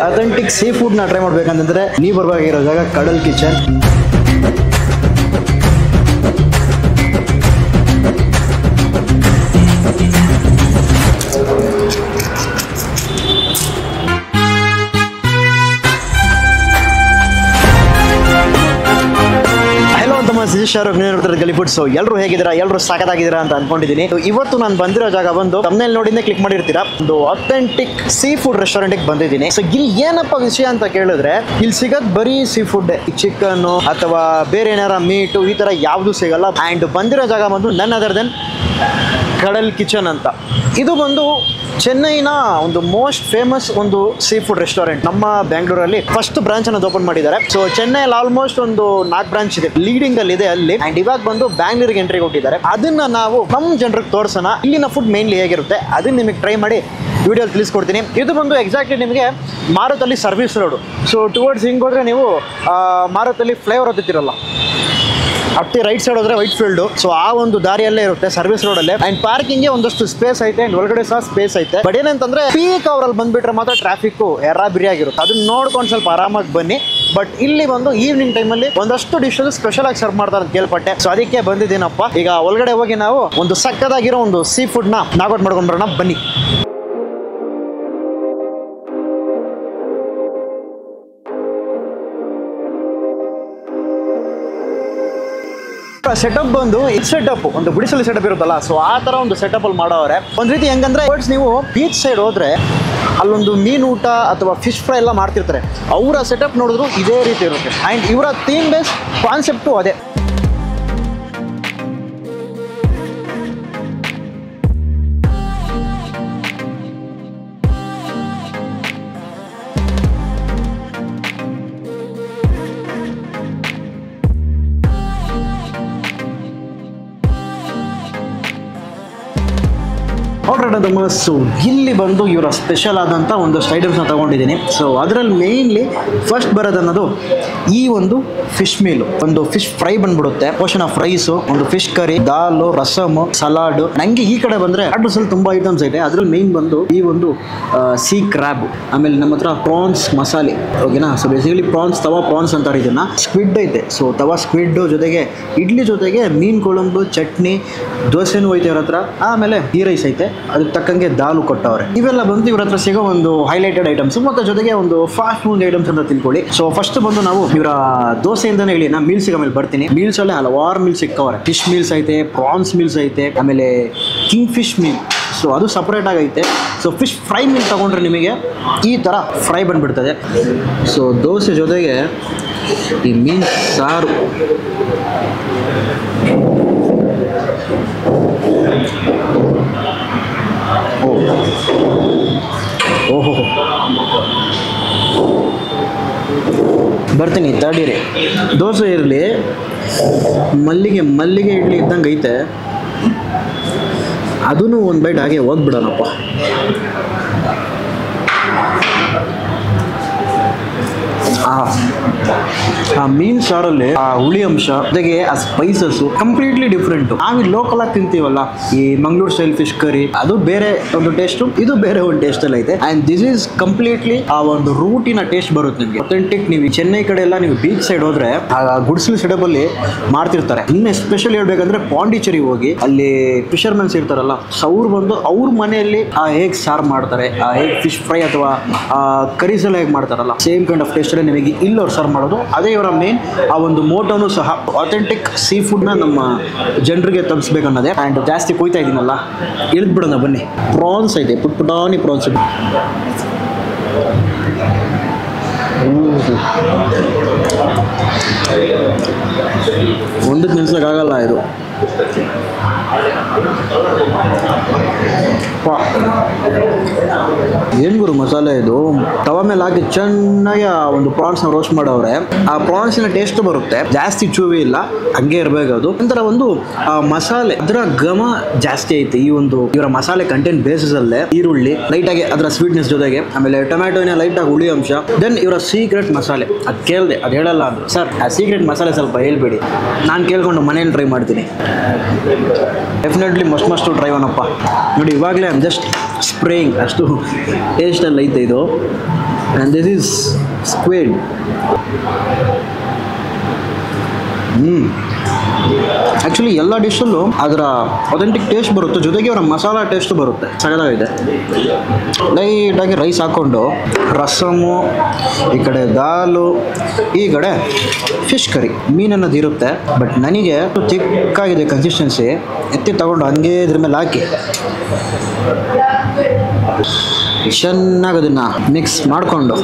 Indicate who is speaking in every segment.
Speaker 1: Authentic sea ಫುಡ್ನ try ಮಾಡ್ಬೇಕಂತಂದ್ರೆ ನೀವು ಬರಬೇಕಾಗಿರೋ ಜಾಗ ಕಡಲ್ ಕಿಚನ್. ಗಲಿ ಫುಡ್. ಸೊ ಎಲ್ಲರೂ ಹೇಗಿದ್ದೀರಾ, ಎಲ್ಲರೂ ಸಾಕತ್ತಾಗಿದ್ದೀರಾ ಅಂತ ಅನ್ಕೊಂಡಿದ್ದೀನಿ. ಇವತ್ತು ನಾನು ಬಂದಿರೋ ಜಾಗ ಬಂದು ತಮ್ಮನೇಲಿ ನೋಡಿನೇ ಕ್ಲಿಕ್ ಮಾಡಿರ್ತೀರಾ, ಒಂದು ಅಥೆಂಟಿಕ್ ಸೀ ಫುಡ್ ರೆಸ್ಟೋರೆಂಟ್ಗೆ ಬಂದಿದ್ದೀನಿ. ಸೊ ಇಲ್ಲಿ ಏನಪ್ಪ ವಿಷಯ ಅಂತ ಕೇಳಿದ್ರೆ, ಇಲ್ಲಿ ಸಿಗೋದು ಬರೀ ಸೀ ಫುಡ್, ಚಿಕನ್ ಅಥವಾ ಬೇರೆ ಏನಾರ ಮೀಟು ಈ ತರ ಯಾವುದು ಸಿಗಲ್ಲ. ಅಂಡ್ ಬಂದಿರೋ ಜಾಗ ಬಂದು ನನ್ ಅದರ್ ದೆನ್ ಕಡಲ್ ಕಿಚನ್ ಅಂತ. ಇದು ಬಂದು ಚೆನ್ನೈನ ಒಂದು ಮೋಸ್ಟ್ ಫೇಮಸ್ ಒಂದು ಸೀ ಫುಡ್ ರೆಸ್ಟೋರೆಂಟ್. ನಮ್ಮ ಬ್ಯಾಂಗ್ಳೂರಲ್ಲಿ ಫಸ್ಟ್ ಬ್ರಾಂಚ್ ಅನ್ನೋದು ಓಪನ್ ಮಾಡಿದ್ದಾರೆ. ಸೊ ಚೆನ್ನೈಯಲ್ಲಿ ಆಲ್ಮೋಸ್ಟ್ ಒಂದು 4 ಬ್ರಾಂಚ್ ಇದೆ, ಲೀಡಿಂಗ್ ಅಲ್ಲಿ ಇದೆ ಅಲ್ಲಿ. ಅಂಡ್ ಇವಾಗ ಬಂದು ಬ್ಯಾಂಗ್ಳೂರಿಗೆ ಎಂಟ್ರಿ ಕೊಟ್ಟಿದ್ದಾರೆ. ಅದನ್ನ ನಾವು ನಮ್ಮ ಜನರಿಗೆ ತೋರಿಸೋಣ. ಇಲ್ಲಿನ ಫುಡ್ ಮೇನ್ಲಿ ಹೇಗಿರುತ್ತೆ ಅದನ್ನ ನಿಮಗೆ ಟ್ರೈ ಮಾಡಿ ವಿಡಿಯೋ ತಿಳಿಸ್ಕೊಡ್ತೀನಿ. ಇದು ಬಂದು ಎಕ್ಸಾಕ್ಟ್ಲಿ ನಿಮಗೆ ಮಾರುತಲ್ಲಿ ಸರ್ವಿಸ್ ರೋಡ್. ಸೊ ಟುವರ್ಡ್ಸ್ ಹಿಂಗೆ ಹೋದ್ರೆ ನೀವು ಮಾರುತಲ್ಲಿ ಫ್ಲೈಓವರ್ ಹತ್ತಿರಲ್ಲ, ಅಟ್ಟಿ ರೈಟ್ ಸೈಡ್ ಹೋದ್ರೆ ವೈಟ್ ಫೀಲ್ಡ್. ಸೊ ಆ ಒಂದು ದಾರಿಯಲ್ಲೇ ಇರುತ್ತೆ, ಸರ್ವಿಸ್ ರೋಡ್ ಅಲ್ಲೇ. ಅಂಡ್ ಪಾರ್ಕಿಂಗ್ ಒಂದಷ್ಟು ಸ್ಪೇಸ್ ಐತೆ, ಅಂಡ್ ಒಳಗಡೆ ಸಹ ಸ್ಪೇಸ್ ಐತೆ. ಬಟ್ ಏನಂತಂದ್ರೆ ಪೀಕ್ ಅವರಲ್ಲಿ ಬಂದ್ಬಿಟ್ರೆ ಮಾತ್ರ ಟ್ರಾಫಿಕ್ ಬಿರಿಯಾಗಿರುತ್ತೆ. ಅದನ್ನ ನೋಡ್ಕೊಂಡು ಸ್ವಲ್ಪ ಆರಾಮಾಗಿ ಬನ್ನಿ. ಬಟ್ ಇಲ್ಲಿ ಬಂದು ಈವ್ನಿಂಗ್ ಟೈಮಲ್ಲಿ ಒಂದಷ್ಟು ಡಿಶಸ್ ಸ್ಪೆಷಲ್ ಆಗಿ ಸರ್ವ್ ಮಾಡ್ತಾರೆ ಅಂತ ಕೇಳ್ಪಟ್ಟೆ. ಸೊ ಅದಕ್ಕೆ ಬಂದಿದ್ದೀನಪ್ಪ. ಈಗ ಒಳಗಡೆ ಹೋಗಿ ನಾವು ಒಂದು ಸಕ್ಕದಾಗಿರೋ ಒಂದು ಸೀ ಫುಡ್ ನ ನಾಗೌಟ್ ಮಾಡ್ಕೊಂಡ್ ಬರೋಣ, ಬನ್ನಿ. ಸೆಟಪ್ ಬಂದು ಸೆಟಪ್ ಒಂದು ಗುಡಿಸಲು ಸೆಟಪ್ ಇರುತ್ತಲ್ಲ, ಸೊ ಆ ತರ ಒಂದು ಸೆಟಪ್ ಅಲ್ಲಿ ಮಾಡೋರೆ. ಒಂದ್ ರೀತಿ ಹೆಂಗಂದ್ರೆ ನೀವು ಬೀಚ್ ಸೈಡ್ ಹೋದ್ರೆ ಅಲ್ಲೊಂದು ಮೀನು ಊಟ ಅಥವಾ ಫಿಶ್ ಫ್ರೈ ಎಲ್ಲ ಮಾಡ್ತಿರ್ತಾರೆ. ಅವರ ಸೆಟಪ್ ನೋಡಿದ್ರು ಇದೇ ರೀತಿ ಇರುತ್ತೆ. ಅಂಡ್ ಇವರ ಥೀಮ್ ಬೇಸ್ ಕಾನ್ಸೆಪ್ಟು ಅದೇ. ಸೊ ಇಲ್ಲಿ ಬಂದು ಇವರ ಸ್ಪೆಷಲ್ ಆದಂಥ ಒಂದಷ್ಟು ಐಟಮ್ಸ್ನ ತಗೊಂಡಿದ್ದೀನಿ. ಸೊ ಅದರಲ್ಲಿ ಮೇನ್ಲಿ ಫಸ್ಟ್ ಬರೋದನ್ನೋದು ಈ ಒಂದು ಫಿಶ್ ಮೀಲ್, ಒಂದು ಫಿಶ್ ಫ್ರೈ ಬಂದ್ಬಿಡುತ್ತೆ, ಪೋಷನ್ ಆಫ್ ರೈಸು, ಒಂದು ಫಿಶ್ ಕರಿ, ದಾಲು, ರಸಮ್, ಸಲಾಡ್. ನಂಗೆ ಈ ಕಡೆ ಬಂದ್ರೆ ಅಲ್ಲಿ ತುಂಬಾ ಐಟಮ್ಸ್ ಇದೆ. ಅದ್ರಲ್ಲಿ ಮೇನ್ ಬಂದು ಈ ಒಂದು ಸೀ ಕ್ರಾಬ್, ಆಮೇಲೆ ನಮ್ಮ ಹತ್ರ ಪ್ರಾನ್ಸ್ ಮಸಾಲೆ, ಓಕೆನಾ. ಸೊ ಬೇಸಿಕಲಿ ಪ್ರಾನ್ಸ್, ತವಾ ಪ್ರಾನ್ಸ್ ಅಂತಾರೆ ಇದನ್ನ. ಸ್ಕ್ವಿಡ್ ಐತೆ, ಸೊ ತವಾ ಸ್ಕ್ವಿಡ್ ಜೊತೆಗೆ ಇಡ್ಲಿ ಜೊತೆಗೆ ಮೀನ್ ಕೊಳಂಬು, ಚಟ್ನಿ, ದೋಸೆನೂ ಐತೆ ಇವ್ರ ಹತ್ರ. ಆಮೇಲೆ ಈ ರೈಸ್ ಐತೆ, ಅದಕ್ಕೆ ತಕ್ಕಂಗೆ ದಾಲು ಕೊಟ್ಟವ್ರೆ. ಇವೆಲ್ಲ ಬಂದು ಇವ್ರ ಹತ್ರ ಸಿಗೋ ಒಂದು ಹೈಲೈಟೆಡ್ ಐಟಮ್ಸ್, ಮತ್ತೆ ಜೊತೆಗೆ ಒಂದು ಫಾಸ್ಟ್ ಫುಡ್ ಐಟಮ್ಸ್ ಅಂತ ತಿಳ್ಕೊಳ್ಳಿ. ಸೊ ಫಸ್ಟ್ ಬಂದು ನಾವು ಇವರ ದೋಸೆಯಿಂದನೇ ಹೇಳಿ ನಾ ಮೀಲ್ಸ್ ಆಮೇಲೆ ಬರ್ತೀನಿ. ಮೀಲ್ಸ್ ಅಲ್ಲೇ ಹಲವಾರು ಮೀಲ್ಸ್ ಸಿಕ್ಕವ್ರೆ. ಫಿಶ್ ಮೀಲ್ಸ್ ಐತೆ, ಪ್ರಾನ್ಸ್ ಮೀಲ್ಸ್ ಐತೆ, ಆಮೇಲೆ ಕಿಂಗ್ ಫಿಶ್ ಮೀಲ್, ಸೊ ಅದು ಸಪ್ರೇಟ್ ಆಗೈತೆ. ಸೊ ಫಿಶ್ ಫ್ರೈ ಮೀಲ್ ತಗೊಂಡ್ರೆ ನಿಮಗೆ ಈ ತರ ಫ್ರೈ ಬಂದ್ಬಿಡ್ತದೆ. ಸೊ ದೋಸೆ ಜೊತೆಗೆ ಈ ಮೀನ್ ಸಾರು, ಓಹೋ ಬರ್ತೀನಿ ತಡೀರಿ. ದೋಸೆ ಇರಲಿ, ಮಲ್ಲಿಗೆ ಇಡ್ಲಿ ಇದ್ದಂಗೆ ಐತೆ, ಅದೂ ಒಂದು ಬೈಟ್ ಹಾಗೆ ಹೋಗ್ಬಿಡೋಣಪ್ಪ. ಆ ಮೀನ್ ಸಾರಲ್ಲಿ ಆ ಹುಳಿ ಅಂಶ ಜೊತೆಗೆ ಆ ಸ್ಪೈಸಸ್ ಕಂಪ್ಲೀಟ್ಲಿ ಡಿಫ್ರೆಂಟ್. ನಾವಿಲ್ಲಿ ಲೋಕಲ್ ಆಗಿ ತಿಂತೀವಲ್ಲ ಈ ಮಂಗಳೂರು ಸ್ಟೈಲ್ ಫಿಶ್ ಕರಿ, ಅದು ಬೇರೆ ಒಂದು ಟೇಸ್ಟ್, ಇದು ಬೇರೆ ಒಂದು ಟೇಸ್ಟ್ ಅಲ್ಲಿ ಐತೆ. ಅಂಡ್ ದಿಸ್ ಈಸ್ ಕಂಪ್ಲೀಟ್ಲಿ ಆ ಒಂದು ರೂಟಿನ ಟೇಸ್ಟ್ ಬರುತ್ತೆ ನಿಮಗೆ. ಅಥೆಂಟಿಕ್. ನೀವು ಚೆನ್ನೈ ಕಡೆ ಎಲ್ಲ ನೀವು ಬೀಚ್ ಸೈಡ್ ಹೋದ್ರೆ ಆ ಗುಡಿಸಲು ಸೆಟಪ್ ಅಲ್ಲಿ ಮಾಡ್ತಿರ್ತಾರೆ. ಇನ್ನು ಎಸ್ಪೆಷಲಿ ಹೇಳ್ಬೇಕಂದ್ರೆ ಪಾಂಡಿಚೇರಿ ಹೋಗಿ ಅಲ್ಲಿ ಫಿಶರ್ಮೆನ್ಸ್ ಇರ್ತಾರಲ್ಲ, ಅವ್ರು ಬಂದು ಅವ್ರ ಮನೆಯಲ್ಲಿ ಹೇಗ್ ಸಾರು ಮಾಡ್ತಾರೆ, ಹೇಗ್ ಫಿಶ್ ಫ್ರೈ ಅಥವಾ ಕರೀಸ್ ಎಲ್ಲ ಹೇಗೆ ಮಾಡ್ತಾರಲ್ಲ, ಸೇಮ್ ಕೈಂಡ್ ಆಫ್ ಟೇಸ್ಟ್ ನಿಮಗೆ ಇಲ್ಲಿ ಅವ್ರು ಸರ್ವ್ ಮಾಡೋದು. ಅದೇ ಇವರ ಮೇನ್ ಆ ಒಂದು ಮೋಟೋನು ಸಹ ಅಥೆಂಟಿಕ್ ಸೀ ಫುಡ್ನ ನಮ್ಮ ಜನರಿಗೆ ತಲುಪಿಸ್ಬೇಕನ್ನೋದೇ. ಆ್ಯಂಡ್ ಜಾಸ್ತಿ ಕೊಯ್ತಾ ಇದ್ದೀನಲ್ಲ, ಇಳಿದ್ಬಿಡೋಣ ಬನ್ನಿ. ಪ್ರಾನ್ಸ್ ಐತೆ, ಪುಟ್ಪುಟಾನಿ ಪ್ರಾನ್ಸ್ ಇದೆ. ಒಂದಕ್ಕೆ ನಿಲ್ಸೋಕ್ಕಾಗಲ್ಲ ಇದು. ಏನ್ ಗುರು ಮಸಾಲೆ ಇದು. ತವ ಮೇಲೆ ಹಾಕಿ ಚೆನ್ನಾಗಿ ಒಂದು ಪ್ರಾನ್ಸ್ ನ ರೋಸ್ಟ್ ಮಾಡವ್ರೆ. ಆ ಪ್ರಾನ್ಸಿನ ಟೇಸ್ಟ್ ಬರುತ್ತೆ, ಜಾಸ್ತಿ ಚೂವಿ ಇಲ್ಲ, ಹಂಗೆ ಇರ್ಬೇಕು. ಅದು ಒಂಥರ ಒಂದು ಮಸಾಲೆ, ಅದರ ಘಮ ಜಾಸ್ತಿ ಐತೆ ಈ ಒಂದು ಇವರ ಮಸಾಲೆ ಕಂಟೆಂಟ್ ಬೇಸಿಸ್ ಅಲ್ಲೇ. ಈರುಳ್ಳಿ ಲೈಟ್ ಆಗಿ ಅದರ ಸ್ವೀಟ್ನೆಸ್ ಜೊತೆಗೆ, ಆಮೇಲೆ ಟೊಮ್ಯಾಟೋನ ಲೈಟ್ ಆಗಿ ಹುಳಿ ಅಂಶ, ದೆನ್ ಇವರ ಸೀಕ್ರೆಟ್ ಮಸಾಲೆ. ಅದು ಕೇಳಿದೆ, ಅದು ಹೇಳಲ್ಲ ಅಂದ್ರು. ಸರ್ ಆ ಸೀಕ್ರೆಟ್ ಮಸಾಲೆ ಸ್ವಲ್ಪ ಹೇಳ್ಬೇಡಿ, ನಾನು ಕೇಳ್ಕೊಂಡು ಮನೇಲಿ ಟ್ರೈ ಮಾಡ್ತೀನಿ. ಡೆಫಿನೆಟ್ಲಿ ಮಸ್ಟ್ ಟ್ರೈ ಒನಪ್ಪ. ನೋಡಿ ಇವಾಗಲೇ ಐ ಆಮ್ ಜಸ್ಟ್ ಸ್ಪ್ರೇಯಿಂಗ್, ಅಷ್ಟು ಟೇಸ್ಟಲ್ಲಿ ಐತೆ ಇದು. and this is squid. Actually ಎಲ್ಲ ಡಿಶಲ್ಲೂ ಅದರ ಅಥೆಂಟಿಕ್ ಟೇಸ್ಟ್ ಬರುತ್ತೆ, ಜೊತೆಗೆ ಅವರ ಮಸಾಲ ಟೇಸ್ಟ್ ಬರುತ್ತೆ. ಸಗದಾಗಿದೆ. ಲೈಟಾಗಿ ರೈಸ್ ಹಾಕ್ಕೊಂಡು ರಸಮು, ಈ ಕಡೆ ದಾಲು, ಈ ಕಡೆ ಫಿಶ್ ಕರಿ, ಮೀನನ್ನೋದು ಇರುತ್ತೆ. ಬಟ್ ನನಗೆ ಚಿಕ್ಕಾಗಿದೆ ಕನ್ಸಿಸ್ಟೆನ್ಸಿ. ಎತ್ತಿ ತಗೊಂಡು ಹಂಗೆ ಇದ್ರ ಮೇಲೆ ಹಾಕಿ ಚೆನ್ನಾಗಿ ಅದನ್ನು ಮಿಕ್ಸ್ ಮಾಡಿಕೊಂಡು,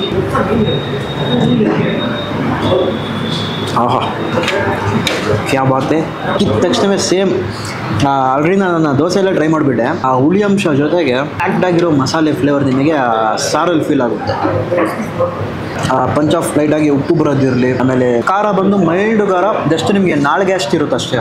Speaker 1: ಆಹಾ ಕ್ಯಾ ಬಾತೆ. ಕಿತ್ತ ತಕ್ಷಣವೇ ಸೇಮ್ ಆಲ್ರೆಡಿ ನಾನು ದೋಸೆ ಎಲ್ಲ ಟ್ರೈ ಮಾಡಿಬಿಟ್ಟೆ. ಆ ಹುಳಿ ಅಂಶ ಜೊತೆಗೆ ಪ್ಯಾಕ್ಡ್ ಆಗಿರೋ ಮಸಾಲೆ ಫ್ಲೇವರ್ ನಿಮಗೆ ಸಾರಲ್ಲಿ ಫೀಲ್ ಆಗುತ್ತೆ. ಪಂಚ್ ಆಫ್ ಲೈಟಾಗಿ ಉಪ್ಪು ಬರೋದಿರಲಿ, ಆಮೇಲೆ ಖಾರ ಬಂದು ಮೈಲ್ಡ್ ಖಾರ, ಜಸ್ಟ್ ನಿಮಗೆ ನಾಳೆಗೆ ಅಷ್ಟಿರುತ್ತೆ ಅಷ್ಟೇ.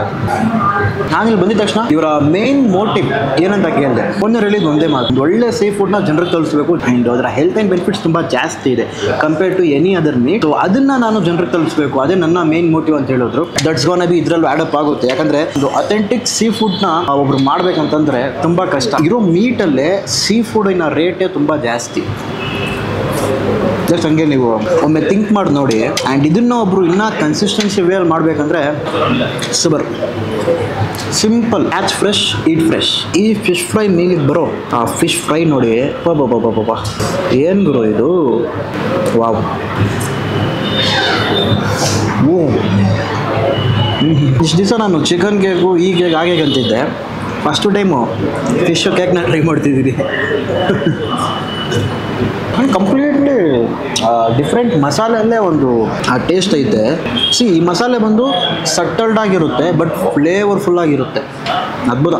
Speaker 1: ನಾನಿಲ್ಲಿ ಬಂದಿದ ತಕ್ಷಣ ಇವರ ಮೇನ್ ಮೋಟಿವ್ ಏನಂತ ಕೇಳಿದೆ, ಹೇಳಿದ್ದು ಒಂದೇ ಮಾತು, ಒಂದು ಒಳ್ಳೆ ಸೀ ಫುಡ್ನ ಜನರಿಗೆ ತಲುಪಿಸಬೇಕು. ಆ್ಯಂಡ್ ಅದರ ಹೆಲ್ತ್ ಆ್ಯಂಡ್ ಬೆನಿಫಿಟ್ಸ್ ತುಂಬ ಜಾಸ್ತಿ ಇದೆ compare to any other meat. So ಅದನ್ನು ನಾನು ಜನರಿಗೆ ತಲುಪಿಸಬೇಕು, ಅದೇ ನನ್ನ ಮೇನ್ ಮೋಟಿವ್ ಅಂತ ಹೇಳಿದ್ರು. ದಟ್ಸ್ ಗೋನ್ ಬಿ ಇದರಲ್ಲೂ ಆ್ಯಡಪ್ ಆಗುತ್ತೆ. ಯಾಕಂದರೆ ಒಂದು ಅಥೆಂಟಿಕ್ ಸೀ ಫುಡ್ನ ಒಬ್ರು ಮಾಡ್ಬೇಕಂತಂದರೆ ತುಂಬ ಕಷ್ಟ. ಇರೋ ಮೀಟಲ್ಲೇ ಸೀ ಫುಡಿನ ರೇಟೇ ತುಂಬ ಜಾಸ್ತಿ. ಜಸ್ಟ್ ಹಂಗೆ ನೀವು ಒಮ್ಮೆ ಥಿಂಕ್ ಮಾಡಿ ನೋಡಿ. ಆ್ಯಂಡ್ ಇದನ್ನು ಒಬ್ಬರು ಇನ್ನೂ ಕನ್ಸಿಸ್ಟೆನ್ಸಿ ವೇಯಲ್ಲಿ ಮಾಡಬೇಕಂದ್ರೆ ಸೂಪರ್ ಸಿಂಪಲ್, ಕ್ಯಾಚ್ ಫ್ರೆಶ್, ಈಟ್ ಫ್ರೆಶ್. ಈ ಫಿಶ್ ಫ್ರೈ ಮೀನಿಗೆ ಬರೋ ಆ ಫಿಶ್ ಫ್ರೈ ನೋಡಿ, ಪಾಪ ಏನು ಗುರು ಇದು, ವಾವ್. ಇಷ್ಟು ದಿವಸ ನಾನು ಚಿಕನ್ ಕೇಕು, ಈ ಕೇಕ್, ಆ ಕೇಕ್ ಅಂತಿದ್ದೆ. ಫಸ್ಟು ಟೈಮು ಫಿಶ್ ಕೇಕ್ನ ಟ್ರೈ ಮಾಡ್ತಿದ್ದೀನಿ. ಕಂಪ್ಲೀಟ್ಲಿ ಡಿಫ್ರೆಂಟ್ ಮಸಾಲೆಯಲ್ಲೇ ಒಂದು ಆ ಟೇಸ್ಟ್ ಐತೆ. ಸಿ ಈ ಮಸಾಲೆ ಬಂದು ಸಟಲ್ಡ್ ಆಗಿರುತ್ತೆ, ಬಟ್ ಫ್ಲೇವರ್ಫುಲ್ ಆಗಿರುತ್ತೆ. ಅದ್ಭುತ.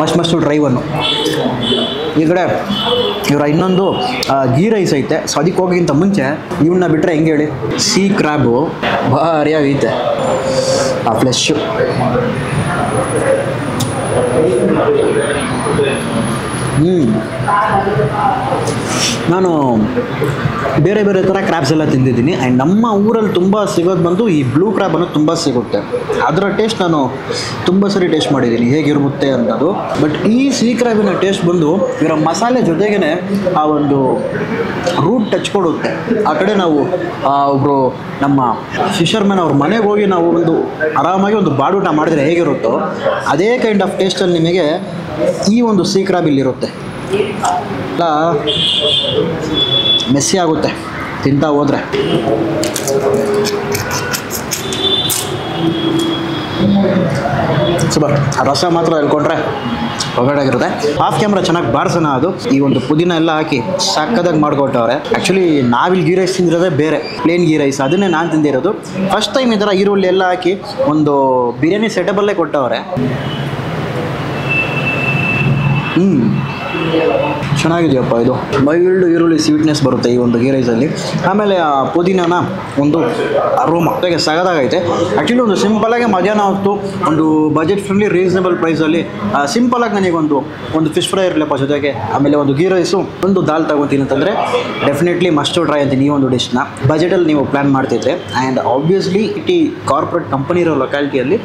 Speaker 1: ಮಸ್ತು ಡ್ರೈ ಒನ್ನು. ಈ ಕಡೆ ಇವರ ಇನ್ನೊಂದು ಗೀ ರೈಸ್ ಐತೆ. ಸೊ ಅದಕ್ಕೆ ಹೋಗೋಕ್ಕಿಂತ ಮುಂಚೆ ಇವನ್ನ ಬಿಟ್ಟರೆ ಹೆಂಗೆ ಹೇಳಿ, ಸೀ ಕ್ರ್ಯಾಬು ಭಾರಿಯಾಗೈತೆ. ಆ ಫ್ಲೆಶ್ಶು ನಾನು ಬೇರೆ ಬೇರೆ ಥರ ಕ್ರ್ಯಾಬ್ಸ್ ಎಲ್ಲ ತಿಂದಿದ್ದೀನಿ. ಆ್ಯಂಡ್ ನಮ್ಮ ಊರಲ್ಲಿ ತುಂಬ ಸಿಗೋದು ಬಂದು ಈ ಬ್ಲೂ ಕ್ರ್ಯಾಬ್ ಅನ್ನೋದು ತುಂಬ ಸಿಗುತ್ತೆ. ಅದರ ಟೇಸ್ಟ್ ನಾನು ತುಂಬ ಸರಿ ಟೇಸ್ಟ್ ಮಾಡಿದ್ದೀನಿ, ಹೇಗಿರುತ್ತೆ ಅನ್ನೋದು. ಬಟ್ ಈ ಸೀ ಕ್ರ್ಯಾಬಿನ ಟೇಸ್ಟ್ ಬಂದು ಇವರ ಮಸಾಲೆ ಜೊತೆಗೇ ಆ ಒಂದು ರೂಟ್ ಟಚ್ ಕೊಡುತ್ತೆ. ಆ ಕಡೆ ನಾವು ಒಬ್ಬರು ನಮ್ಮ ಫಿಶರ್ಮನ್ ಅವ್ರ ಮನೆಗೆ ಹೋಗಿ ನಾವು ಒಂದು ಆರಾಮಾಗಿ ಒಂದು ಬಾಡೂಟ ಮಾಡಿದ್ರೆ ಹೇಗಿರುತ್ತೋ ಅದೇ ಕೈಂಡ್ ಆಫ್ ಟೇಸ್ಟಲ್ಲಿ ನಿಮಗೆ ಈ ಒಂದು ಸೀ ಕ್ರ್ಯಾಬ್ ಇಲ್ಲಿರುತ್ತೆ. ಎಲ್ಲ ಮೆಸ್ಸಿ ಆಗುತ್ತೆ ತಿಂತಾ ಹೋದರೆ. ಸೂಪರ್. ಆ ರಸ ಮಾತ್ರ ಹೇಳ್ಕೊಂಡ್ರೆ ಹೊಗಡಾಗಿರುತ್ತೆ. ಆಫ್ ಕ್ಯಾಮ್ರಾ ಚೆನ್ನಾಗಿ ಬಾರಿಸೋಣ. ಅದು ಈ ಒಂದು ಪುದೀನ ಎಲ್ಲ ಹಾಕಿ ಸಕ್ಕದಾಗಿ ಮಾಡಿಕೊಟ್ಟವ್ರೆ. ಆ್ಯಕ್ಚುಲಿ ನಾವಿಲ್ಲಿ ಗೀ ರೈಸ್ ತಿಂದಿರೋದೇ ಬೇರೆ, ಪ್ಲೇನ್ ಗೀ ರೈಸ್, ಅದನ್ನೇ ನಾನು ತಿಂದಿರೋದು. ಫಸ್ಟ್ ಟೈಮ್ ಈ ಥರ ಈರುಳ್ಳಿ ಎಲ್ಲ ಹಾಕಿ ಒಂದು ಬಿರಿಯಾನಿ ಸೆಟಬಲ್ಲೇ ಕೊಟ್ಟವ್ರೆ. ಚೆನ್ನಾಗಿದೆಯಪ್ಪ ಇದು. ಮೈಲ್ಡ್ ಈರುಳ್ಳಿ ಸ್ವೀಟ್ನೆಸ್ ಬರುತ್ತೆ ಈ ಒಂದು ಗೀ ರೈಸಲ್ಲಿ. ಆಮೇಲೆ ಆ ಪುದೀನನ ಒಂದು ಅರೋಮ ಜೊತೆಗೆ ಸಗದಾಗೈತೆ. ಆ್ಯಕ್ಚುಲಿ ಒಂದು ಸಿಂಪಲಾಗಿ ಮಧ್ಯಾಹ್ನ ಹೊತ್ತು ಒಂದು ಬಜೆಟ್ ಫ್ರೆಂಡ್ಲಿ ರೀಸನೇಬಲ್ ಪ್ರೈಸಲ್ಲಿ ಸಿಂಪಲಾಗಿ ನನಗೊಂದು ಫಿಶ್ ಫ್ರೈ ಇರಲಿಪ್ಪ ಜೊತೆಗೆ, ಆಮೇಲೆ ಒಂದು ಗೀ ರೈಸು, ಒಂದು ದಾಲ್ ತಗೊತೀನಿ ಅಂತಂದರೆ ಡೆಫಿನೆಟ್ಲಿ ಮಸ್ಟ್ ಟ್ರೈ ಅಂತೀನಿ ಈ ಒಂದು ಡಿಶ್ನ. ಬಜೆಟಲ್ಲಿ ನೀವು ಪ್ಲ್ಯಾನ್ ಮಾಡ್ತಿದ್ರೆ. ಆ್ಯಂಡ್ ಆಬ್ವಿಯಸ್ಲಿ ಈ ಕಾರ್ಪೊರೇಟ್ ಕಂಪನಿ ಇರೋ ಲೊಕ್ಯಾಲಿಟಿಯಲ್ಲಿ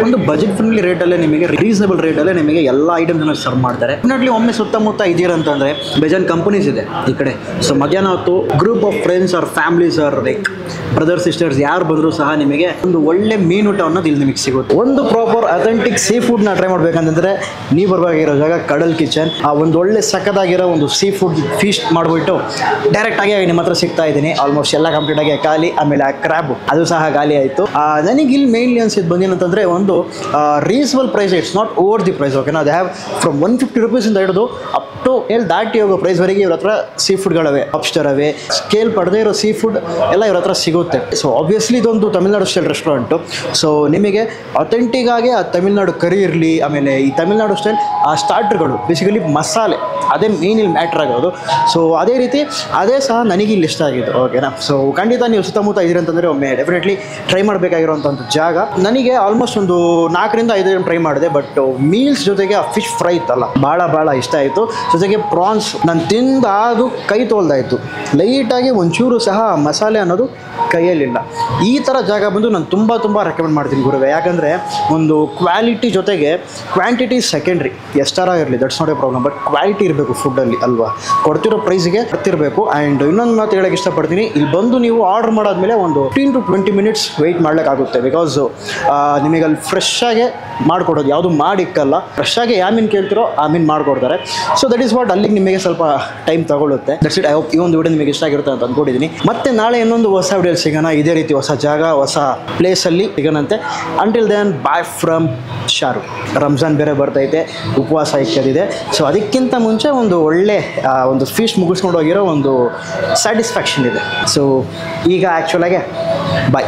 Speaker 1: ಒಂದು ಬಜೆಟ್ ಫ್ರೆಂಡ್ಲಿ ರೇಟಲ್ಲೇ ನಿಮಗೆ, ರೀಸನೇಬಲ್ ರೇಟಲ್ಲೇ ನಿಮಗೆ ಎಲ್ಲ ಐಟಮ್ಸನ್ನು ಸರ್ವ್ ಮಾಡ್ತಾರೆ. ಡೆಫಿನೆಟ್ಲಿ ಒಮ್ಮೆ ಸುತ್ತಮುತ್ತ ಇದೀರಂತಂದರೆ ಬೇಜಾನ್ ಕಂಪನೀಸ್ ಇದೆ ಈ ಕಡೆ. ಸೊ ಮಧ್ಯಾಹ್ನ ಹೊತ್ತು group of friends or families or like brother sisters ಯಾರು ಬಂದರೂ ಸಹ ನಿಮಗೆ ಒಂದು ಒಳ್ಳೆ ಮೀನೂಟ ಅನ್ನೋದು ಇಲ್ಲಿ ನಿಮಗೆ ಸಿಗುತ್ತೆ. ಒಂದು ಪ್ರಾಪರ್ ಅಥೆಂಟಿಕ್ ಸೀ ಫುಡ್ನ ಟ್ರೈ ಮಾಡಬೇಕಂತಂದರೆ ನೀವು ಬರಬೇಕಾಗಿರೋ ಜಾಗ ಕಡಲ್ ಕಿಚನ್. ಆ ಒಂದು ಒಳ್ಳೆ ಸಕ್ಕದಾಗಿರೋ ಒಂದು ಸೀ ಫುಡ್ ಫೀಸ್ಟ್ ಮಾಡಿಬಿಟ್ಟು ಡೈರೆಕ್ಟಾಗಿ ನಿಮ್ಮ ಹತ್ರ ಸಿಗ್ತಾ ಇದ್ದೀನಿ. ಆಲ್ಮೋಸ್ಟ್ ಎಲ್ಲ ಕಂಪ್ಲೀಟಾಗಿ ಖಾಲಿ. ಆಮೇಲೆ ಆ ಕ್ರ್ಯಾಬ್ ಅದು ಸಹ ಖಾಲಿ ಆಯಿತು. ನನಗೆ ಇಲ್ಲಿ ಮೇನ್ಲಿ ಅನ್ಸಿದ್ದು ಬಂದೇನಂತಂದರೆ ಒಂದು reasonable price, it's not over the price. ಓಕೆನಾ, ದೇ ಹ್ಯಾವ್ ಫ್ರಮ್ 150 ರೂಪೀಸಿಂದ ಹಿಡಿದು ಅಪ್ ಟು ದಾಟಿ ಹೋಗೋ ಪ್ರೈಸ್ವರೆಗೆ ಇವ್ರ ಹತ್ರ ಸೀ ಫುಡ್ಗಳವೆ, ಲಾಬ್ಸ್ಟರ್ ಅವೆ, ಸ್ಕೇಲ್ ಪಡೆದೇ ಇರೋ ಸೀ ಫುಡ್ ಎಲ್ಲ ಇವ್ರ ಹತ್ರ ಸಿಗುತ್ತೆ. ಸೊ ಆಬ್ವಿಯಸ್ಲಿ ಇದೊಂದು ತಮಿಳ್ನಾಡು ಸ್ಟೈಲ್ ರೆಸ್ಟೋರೆಂಟು. ಸೊ ನಿಮಗೆ ಅಥೆಂಟಿಕ್ ಆಗಿ ಆ ತಮಿಳ್ನಾಡು ಕರಿ ಇರಲಿ, ಆಮೇಲೆ ಈ ತಮಿಳ್ನಾಡು ಸ್ಟೈಲ್ ಆ ಸ್ಟಾರ್ಟರ್ಗಳು, ಬೇಸಿಕಲಿ ಮಸಾಲೆ ಅದೇ ಮೇನ್ ಇಲ್ಲಿ ಮ್ಯಾಟ್ರ್ ಆಗೋದು. ಸೊ ಅದೇ ರೀತಿ ಅದೇ ಸಹ ನನಗೆ ಇಲ್ಲಿ ಇಷ್ಟ ಆಗಿದ್ದು. ಓಕೆನಾ, ಸೊ ಖಂಡಿತ ನೀವು ಸುತ್ತಮುತ್ತ ಇದ್ದೀರಿ ಅಂತಂದರೆ ಒಮ್ಮೆ ಡೆಫಿನೆಟ್ಲಿ ಟ್ರೈ ಮಾಡಬೇಕಾಗಿರೋಂಥ ಒಂದು ಜಾಗ. ನನಗೆ ಆಲ್ಮೋಸ್ಟ್ ಒಂದು 4 ರಿಂದ 5 ಟ್ರೈ ಮಾಡಿದೆ. ಬಟ್ ಮೀಲ್ಸ್ ಜೊತೆಗೆ ಆ ಫಿಶ್ ಫ್ರೈ ಇತ್ತಲ್ಲ ಭಾಳ ಇಷ್ಟ ಆಯಿತು. ಜೊತೆಗೆ ಪ್ರಾನ್ ಪ್ರಾನ್ಸ್ ನಾನು ತಿಂದಾದು ಕೈ ತೋಲ್ದಾಯಿತು. ಲೈಟಾಗಿ ಒಂಚೂರು ಸಹ ಮಸಾಲೆ ಅನ್ನೋದು ಕೈಯಲ್ಲಿಲ್ಲ. ಈ ಥರ ಜಾಗ ಬಂದು ನಾನು ತುಂಬ ರೆಕಮೆಂಡ್ ಮಾಡ್ತೀನಿ ಗುರುವೆ. ಯಾಕಂದರೆ ಒಂದು ಕ್ವಾಲಿಟಿ ಜೊತೆಗೆ ಕ್ವಾಂಟಿಟಿ ಸೆಕೆಂಡ್ರಿ, ಎಷ್ಟಾರ ಇರಲಿ, that's not A problem, but quality ಇರಬೇಕು ಫುಡ್ಡಲ್ಲಿ ಅಲ್ವಾ. ಕೊಡ್ತಿರೋ ಪ್ರೈಸ್ಗೆ ಬರ್ತಿರಬೇಕು. ಆ್ಯಂಡ್ ಇನ್ನೊಂದು ಮಾತು ಹೇಳೋಕ್ಕೆ ಇಷ್ಟಪಡ್ತೀನಿ, ಇಲ್ಲಿ ಬಂದು ನೀವು ಆರ್ಡರ್ ಮಾಡಾದ್ಮೇಲೆ ಒಂದು 15 to 20 ಮಿನಿಟ್ಸ್ ವೆಯ್ಟ್ ಮಾಡ್ಲಿಕ್ಕಾಗುತ್ತೆ. ಬಿಕಾಸ್ ನಿಮಗೆ ಅಲ್ಲಿ ಫ್ರೆಶ್ ಆಗಿ ಮಾಡಿಕೊಡೋದು, ಯಾವುದು ಮಾಡಿಕ್ಕಲ್ಲ, ಫ್ರೆಶ್ ಆಗಿ ಯಾವ ಮೀನು ಕೇಳ್ತಿರೋ ಆ ಮೀನು ಮಾಡಿಕೊಡ್ತಾರೆ. ಸೊ ದಟ್ ಈಸ್ ವಾಟ್, ಅಲ್ಲಿಗೆ ನಿಮಗೆ ಸ್ವಲ್ಪ ಟೈಮ್ ತಗೊಳ್ಳುತ್ತೆ. That's it. ಐ ಹೋಪ್ ಈ ಒಂದು ವಿಡಿಯೋ ನಿಮಗೆ ಇಷ್ಟ ಆಗಿರುತ್ತೆ ಅಂತ ಅಂದ್ಕೊಂಡಿದ್ದೀನಿ. ಮತ್ತೆ ನಾಳೆ ಇನ್ನೊಂದು ಹೊಸ ವಿಡಿಯೋ ಸಿಗೋಣ, ಇದೇ ರೀತಿ ಹೊಸ ಜಾಗ ಹೊಸ ಪ್ಲೇಸಲ್ಲಿ ಸಿಗೋಣಂತೆ. Until then bye from Sharu. Ramzan ಬೇರೆ ಬರ್ತೈತೆ, ಉಪವಾಸ ಇಕ್ಕಿದೆ. ಸೊ ಅದಕ್ಕಿಂತ ಮುಂಚೆ ಒಂದು ಒಳ್ಳೆ ಒಂದು ಫೀಸ್ಟ್ ಮುಗಿಸ್ಕೊಂಡು ಹೋಗಿರೋ ಒಂದು ಸ್ಯಾಟಿಸ್ಫ್ಯಾಕ್ಷನ್ ಇದೆ. ಸೊ ಈಗ ಆ್ಯಕ್ಚುಲಾಗೆ ಬಾಯ್.